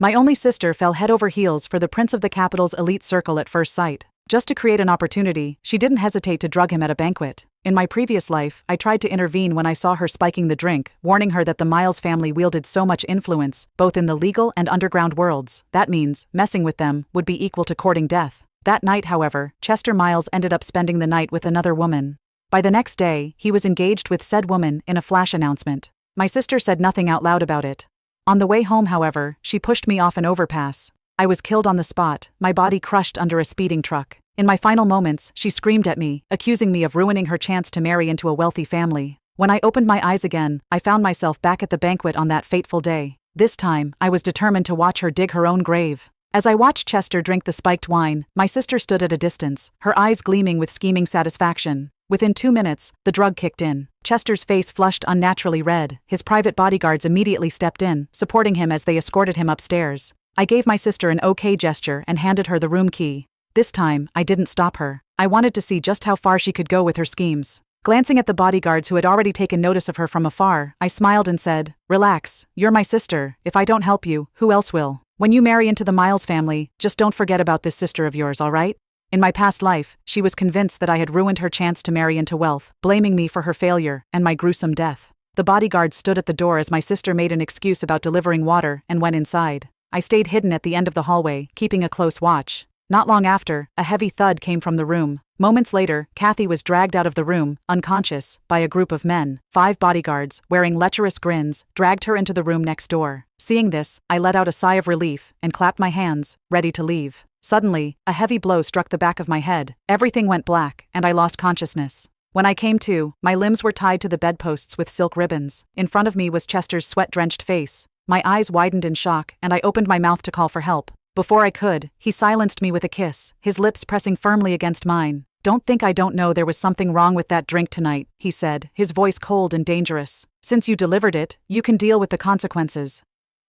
My only sister fell head over heels for the prince of the capital's elite circle at first sight. Just to create an opportunity, she didn't hesitate to drug him at a banquet. In my previous life, I tried to intervene when I saw her spiking the drink, warning her that the Miles family wielded so much influence, both in the legal and underground worlds. That means, messing with them would be equal to courting death. That night, however, Chester Miles ended up spending the night with another woman. By the next day, he was engaged with said woman in a flash announcement. My sister said nothing out loud about it. On the way home, however, she pushed me off an overpass. I was killed on the spot, my body crushed under a speeding truck. In my final moments, she screamed at me, accusing me of ruining her chance to marry into a wealthy family. When I opened my eyes again, I found myself back at the banquet on that fateful day. This time, I was determined to watch her dig her own grave. As I watched Chester drink the spiked wine, my sister stood at a distance, her eyes gleaming with scheming satisfaction. Within 2 minutes, the drug kicked in. Chester's face flushed unnaturally red. His private bodyguards immediately stepped in, supporting him as they escorted him upstairs. I gave my sister an okay gesture and handed her the room key. This time, I didn't stop her. I wanted to see just how far she could go with her schemes. Glancing at the bodyguards who had already taken notice of her from afar, I smiled and said, "Relax, you're my sister. If I don't help you, who else will? When you marry into the Miles family, just don't forget about this sister of yours, all right?" In my past life, she was convinced that I had ruined her chance to marry into wealth, blaming me for her failure and my gruesome death. The bodyguards stood at the door as my sister made an excuse about delivering water and went inside. I stayed hidden at the end of the hallway, keeping a close watch. Not long after, a heavy thud came from the room. Moments later, Kathy was dragged out of the room, unconscious, by a group of men. 5 bodyguards, wearing lecherous grins, dragged her into the room next door. Seeing this, I let out a sigh of relief and clapped my hands, ready to leave. Suddenly, a heavy blow struck the back of my head. Everything went black, and I lost consciousness. When I came to, my limbs were tied to the bedposts with silk ribbons. In front of me was Chester's sweat-drenched face. My eyes widened in shock, and I opened my mouth to call for help. Before I could, he silenced me with a kiss, his lips pressing firmly against mine. "Don't think I don't know there was something wrong with that drink tonight," he said, his voice cold and dangerous. "Since you delivered it, you can deal with the consequences."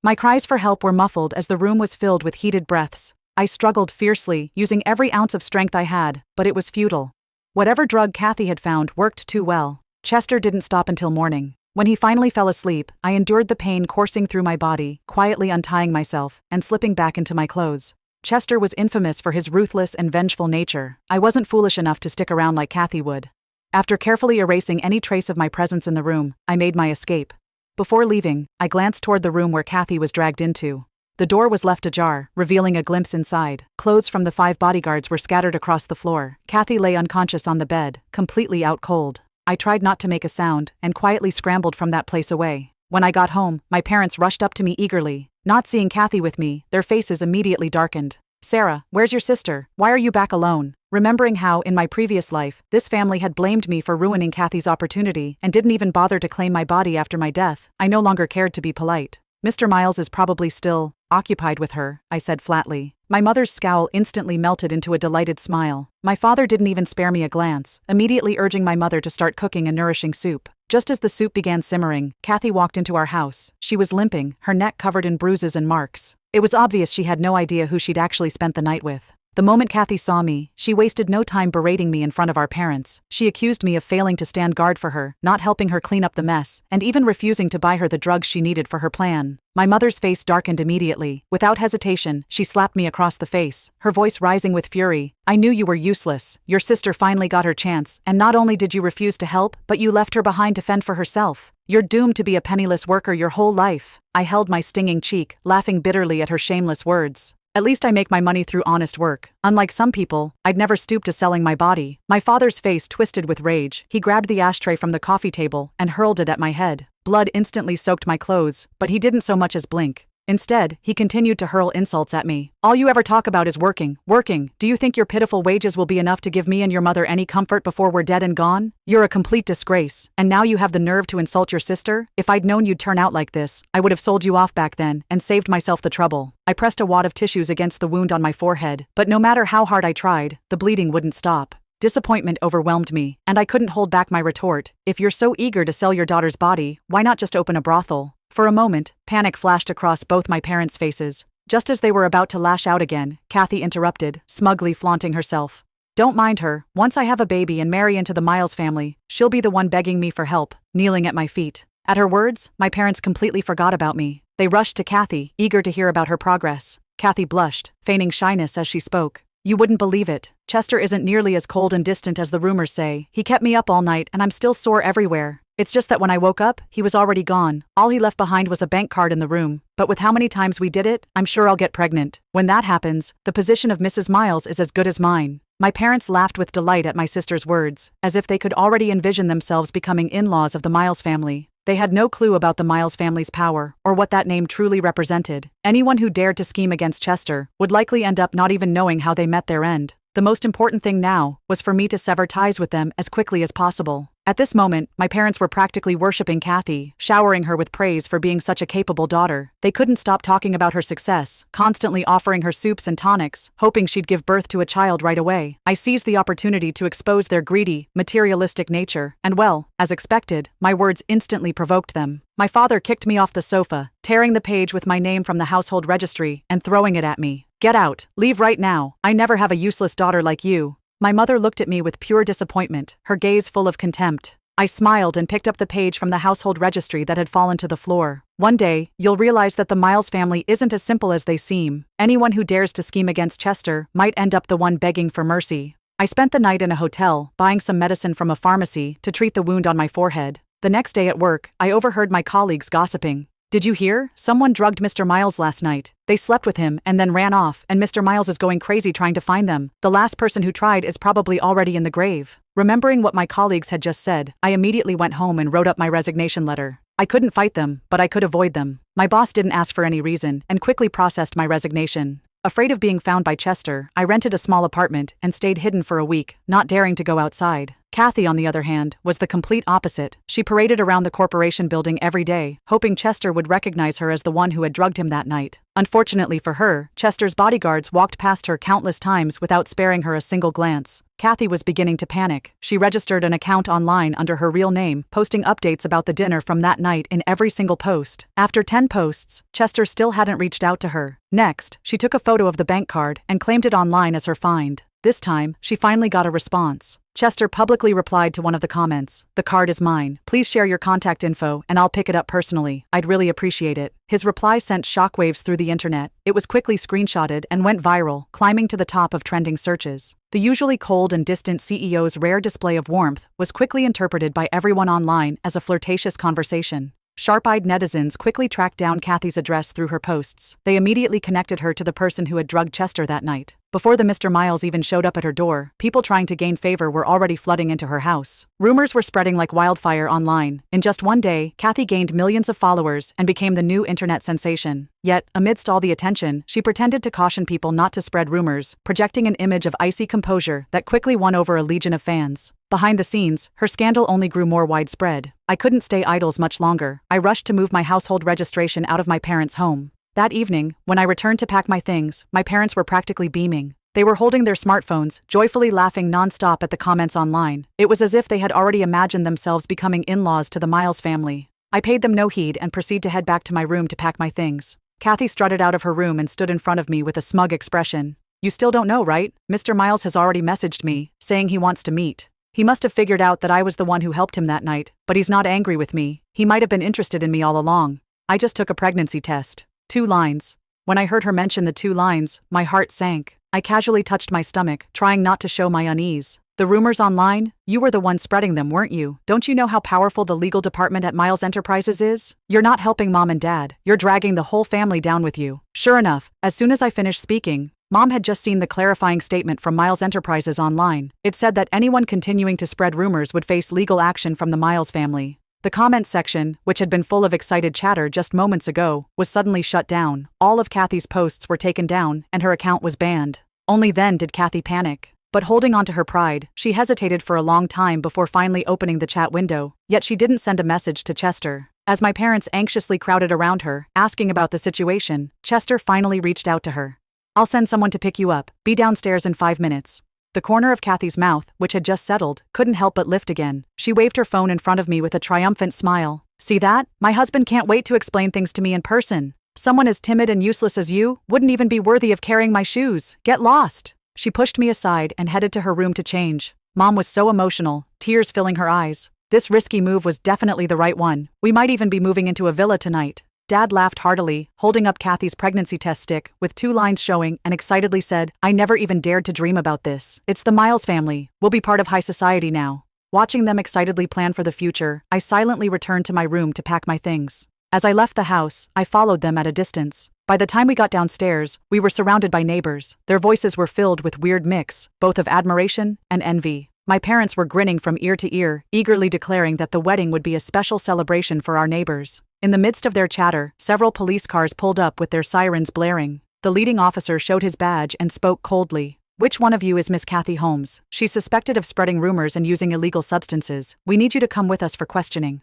My cries for help were muffled as the room was filled with heated breaths. I struggled fiercely, using every ounce of strength I had, but it was futile. Whatever drug Kathy had found worked too well. Chester didn't stop until morning. When he finally fell asleep, I endured the pain coursing through my body, quietly untying myself and slipping back into my clothes. Chester was infamous for his ruthless and vengeful nature. I wasn't foolish enough to stick around like Kathy would. After carefully erasing any trace of my presence in the room, I made my escape. Before leaving, I glanced toward the room where Kathy was dragged into. The door was left ajar, revealing a glimpse inside. Clothes from the 5 bodyguards were scattered across the floor. Kathy lay unconscious on the bed, completely out cold. I tried not to make a sound, and quietly scrambled from that place away. When I got home, my parents rushed up to me eagerly. Not seeing Kathy with me, their faces immediately darkened. "Sarah, where's your sister? Why are you back alone?" Remembering how, in my previous life, this family had blamed me for ruining Kathy's opportunity and didn't even bother to claim my body after my death, I no longer cared to be polite. "Mr. Miles is probably still occupied with her," I said flatly. My mother's scowl instantly melted into a delighted smile. My father didn't even spare me a glance, immediately urging my mother to start cooking a nourishing soup. Just as the soup began simmering, Kathy walked into our house. She was limping, her neck covered in bruises and marks. It was obvious she had no idea who she'd actually spent the night with. The moment Kathy saw me, she wasted no time berating me in front of our parents. She accused me of failing to stand guard for her, not helping her clean up the mess, and even refusing to buy her the drugs she needed for her plan. My mother's face darkened immediately. Without hesitation, she slapped me across the face, her voice rising with fury. "I knew you were useless. Your sister finally got her chance, and not only did you refuse to help, but you left her behind to fend for herself. You're doomed to be a penniless worker your whole life." I held my stinging cheek, laughing bitterly at her shameless words. "At least I make my money through honest work. Unlike some people, I'd never stoop to selling my body." My father's face twisted with rage. He grabbed the ashtray from the coffee table and hurled it at my head. Blood instantly soaked my clothes, but he didn't so much as blink. Instead, he continued to hurl insults at me. "All you ever talk about is working, working. Do you think your pitiful wages will be enough to give me and your mother any comfort before we're dead and gone? You're a complete disgrace, and now you have the nerve to insult your sister? If I'd known you'd turn out like this, I would have sold you off back then and saved myself the trouble." I pressed a wad of tissues against the wound on my forehead, but no matter how hard I tried, the bleeding wouldn't stop. Disappointment overwhelmed me, and I couldn't hold back my retort. "If you're so eager to sell your daughter's body, why not just open a brothel?" For a moment, panic flashed across both my parents' faces. Just as they were about to lash out again, Kathy interrupted, smugly flaunting herself. "Don't mind her. Once I have a baby and marry into the Miles family, she'll be the one begging me for help, kneeling at my feet." At her words, my parents completely forgot about me. They rushed to Kathy, eager to hear about her progress. Kathy blushed, feigning shyness as she spoke. You wouldn't believe it. Chester isn't nearly as cold and distant as the rumors say. He kept me up all night and I'm still sore everywhere. It's just that when I woke up, he was already gone. All he left behind was a bank card in the room. But with how many times we did it, I'm sure I'll get pregnant. When that happens, the position of Mrs. Miles is as good as mine. My parents laughed with delight at my sister's words, as if they could already envision themselves becoming in-laws of the Miles family. They had no clue about the Miles family's power, or what that name truly represented. Anyone who dared to scheme against Chester would likely end up not even knowing how they met their end. The most important thing now was for me to sever ties with them as quickly as possible. At this moment, my parents were practically worshipping Kathy, showering her with praise for being such a capable daughter. They couldn't stop talking about her success, constantly offering her soups and tonics, hoping she'd give birth to a child right away. I seized the opportunity to expose their greedy, materialistic nature, and well, as expected, my words instantly provoked them. My father kicked me off the sofa, tearing the page with my name from the household registry and throwing it at me. Get out, leave right now. I never have a useless daughter like you. My mother looked at me with pure disappointment, her gaze full of contempt. I smiled and picked up the page from the household registry that had fallen to the floor. One day, you'll realize that the Miles family isn't as simple as they seem. Anyone who dares to scheme against Chester might end up the one begging for mercy. I spent the night in a hotel, buying some medicine from a pharmacy to treat the wound on my forehead. The next day at work, I overheard my colleagues gossiping. Did you hear? Someone drugged Mr. Miles last night. They slept with him and then ran off, and Mr. Miles is going crazy trying to find them. The last person who tried is probably already in the grave. Remembering what my colleagues had just said, I immediately went home and wrote up my resignation letter. I couldn't fight them, but I could avoid them. My boss didn't ask for any reason and quickly processed my resignation. Afraid of being found by Chester, I rented a small apartment and stayed hidden for a week, not daring to go outside. Kathy, on the other hand, was the complete opposite. She paraded around the corporation building every day, hoping Chester would recognize her as the one who had drugged him that night. Unfortunately for her, Chester's bodyguards walked past her countless times without sparing her a single glance. Kathy was beginning to panic. She registered an account online under her real name, posting updates about the dinner from that night in every single post. After 10 posts, Chester still hadn't reached out to her. Next, she took a photo of the bank card and claimed it online as her find. This time, she finally got a response. Chester publicly replied to one of the comments. The card is mine. Please share your contact info and I'll pick it up personally. I'd really appreciate it. His reply sent shockwaves through the internet. It was quickly screenshotted and went viral, climbing to the top of trending searches. The usually cold and distant CEO's rare display of warmth was quickly interpreted by everyone online as a flirtatious conversation. Sharp-eyed netizens quickly tracked down Kathy's address through her posts. They immediately connected her to the person who had drugged Chester that night. Before the Mr. Miles even showed up at her door, people trying to gain favor were already flooding into her house. Rumors were spreading like wildfire online. In just one day, Kathy gained millions of followers and became the new internet sensation. Yet, amidst all the attention, she pretended to caution people not to spread rumors, projecting an image of icy composure that quickly won over a legion of fans. Behind the scenes, her scandal only grew more widespread. I couldn't stay idle much longer. I rushed to move my household registration out of my parents' home. That evening, when I returned to pack my things, my parents were practically beaming. They were holding their smartphones, joyfully laughing non-stop at the comments online. It was as if they had already imagined themselves becoming in-laws to the Miles family. I paid them no heed and proceeded to head back to my room to pack my things. Kathy strutted out of her room and stood in front of me with a smug expression. You still don't know, right? Mr. Miles has already messaged me, saying he wants to meet. He must have figured out that I was the one who helped him that night, but he's not angry with me. He might have been interested in me all along. I just took a pregnancy test. 2 lines. When I heard her mention the 2 lines, my heart sank. I casually touched my stomach, trying not to show my unease. The rumors online? You were the one spreading them, weren't you? Don't you know how powerful the legal department at Miles Enterprises is? You're not helping Mom and Dad. You're dragging the whole family down with you. Sure enough, as soon as I finished speaking, Mom had just seen the clarifying statement from Miles Enterprises online. It said that anyone continuing to spread rumors would face legal action from the Miles family. The comments section, which had been full of excited chatter just moments ago, was suddenly shut down. All of Kathy's posts were taken down, and her account was banned. Only then did Kathy panic. But holding on to her pride, she hesitated for a long time before finally opening the chat window. Yet she didn't send a message to Chester. As my parents anxiously crowded around her, asking about the situation, Chester finally reached out to her. I'll send someone to pick you up. Be downstairs in 5 minutes. The corner of Kathy's mouth, which had just settled, couldn't help but lift again. She waved her phone in front of me with a triumphant smile. See that? My husband can't wait to explain things to me in person. Someone as timid and useless as you wouldn't even be worthy of carrying my shoes. Get lost. She pushed me aside and headed to her room to change. Mom was so emotional, tears filling her eyes. This risky move was definitely the right one. We might even be moving into a villa tonight. Dad laughed heartily, holding up Kathy's pregnancy test stick with 2 lines showing, and excitedly said, "I never even dared to dream about this. It's the Miles family. We'll be part of high society now." Watching them excitedly plan for the future, I silently returned to my room to pack my things. As I left the house, I followed them at a distance. By the time we got downstairs, we were surrounded by neighbors. Their voices were filled with weird mix, both of admiration and envy. My parents were grinning from ear to ear, eagerly declaring that the wedding would be a special celebration for our neighbors. In the midst of their chatter, several police cars pulled up with their sirens blaring. The leading officer showed his badge and spoke coldly. "Which one of you is Miss Kathy Holmes? She's suspected of spreading rumors and using illegal substances. We need you to come with us for questioning."